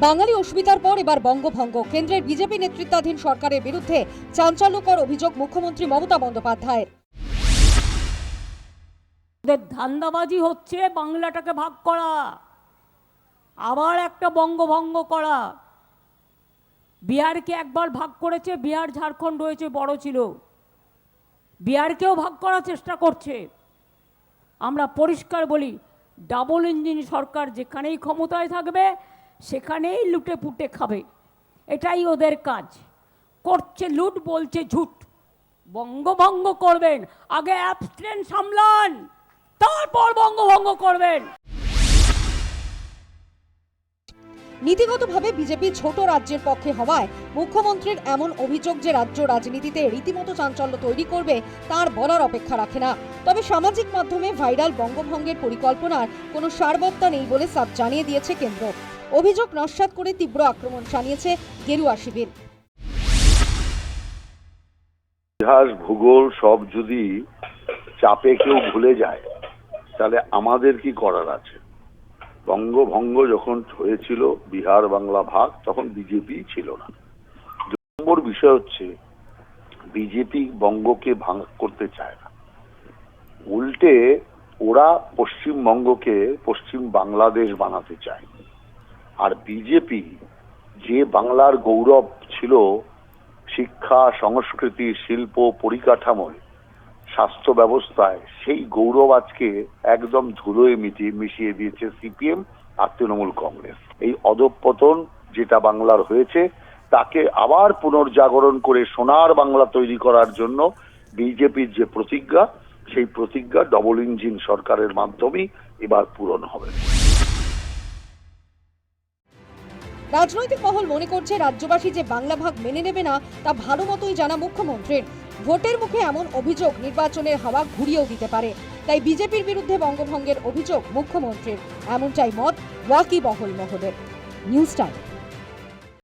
বাঙালি অস্মিতার পর এবার বঙ্গভঙ্গ। কেন্দ্রের বিজেপি নেতৃত্বাধীন সরকারের বিরুদ্ধে চাঞ্চল্যকর অভিযোগ মুখ্যমন্ত্রী মমতা বন্দ্যোপাধ্যায়ের। ধান্দাবাজি হচ্ছে বাংলাটাকে ভাগ করা, আবার একটা বঙ্গভঙ্গ করা। বিহারকে একবার ভাগ করেছে, বিহার ঝাড়খণ্ড হয়েছে, বড় ছিল। বিহারকেও ভাগ করার চেষ্টা করছে। আমরা পরিষ্কার বলি, ডাবল ইঞ্জিন সরকার যেখানেই ক্ষমতায় থাকবে সেখানেই লুটে পুটে খাবে, এটাই ওদের কাজ। করছে লুট, বলছে ঝুট। বঙ্গভঙ্গ করবেন, আগে অ্যাবস্টেন্ট সামলান, তারপর বঙ্গভঙ্গ করবেন। নীতিগতভাবে বিজেপি ছোট রাজ্যের পক্ষে হওয়ায় মুখ্যমন্ত্রীর এমন অভিযোগ যে রাজ্য রাজনীতিতে রীতিমতো চাঞ্চল্য তৈরি করবে তার বলার অপেক্ষা রাখে না। তবে সামাজিক মাধ্যমে ভাইরাল বঙ্গভঙ্গের পরিকল্পনার কোনো সারবত্তা নেই বলে সাফ জানিয়ে দিয়েছে কেন্দ্র। অভিযোগ নস্যাৎ করে তীব্র আক্রমণ শানিয়েছে গেরুয়া শিবির। ইতিহাস ভূগোল সব যদি চাপে কেউ ভুলে যায় তাহলে আমাদের কি করার আছে? বঙ্গভঙ্গ যখন হয়েছিল, বিহার বাংলা ভাগ, তখন বিজেপি ছিল না। 2 নম্বর বিষয় হচ্ছে বিজেপি বঙ্গকে ভাগ করতে চায় না, উল্টে ওরা পশ্চিমবঙ্গকে পশ্চিম বাংলাদেশ বানাতে চায়। আর বিজেপি যে বাংলার গৌরব ছিল শিক্ষা, সংস্কৃতি, শিল্প, পরিকাঠামোয়, স্বাস্থ্য ব্যবস্থায়, সেই গৌরব আজকে একদম ধুলোয় মিশিয়ে দিয়েছে সিপিএম আর তৃণমূল কংগ্রেস। এই অধঃপতন যেটা বাংলার হয়েছে তাকে আবার পুনর্জাগরণ করে সোনার বাংলা তৈরি করার জন্য বিজেপির যে প্রতিজ্ঞা, সেই প্রতিজ্ঞা ডবল ইঞ্জিন সরকারের মাধ্যমেই এবার পূরণ হবে। রাজনৈতিক মহল মনে করছে রাজ্যবাসী যে বাংলা ভাগ মেনে নেবে না তা ভালো মতোই জানা মুখ্যমন্ত্রীর। ভোটের মুখে এমন অভিযোগ নির্বাচনের হাওয়া ঘুরিয়েও দিতে পারে। তাই বিজেপির বিরুদ্ধে বঙ্গভঙ্গের অভিযোগ মুখ্যমন্ত্রীর, এমনটাই মত ওয়াকিবহল মহলের। News time.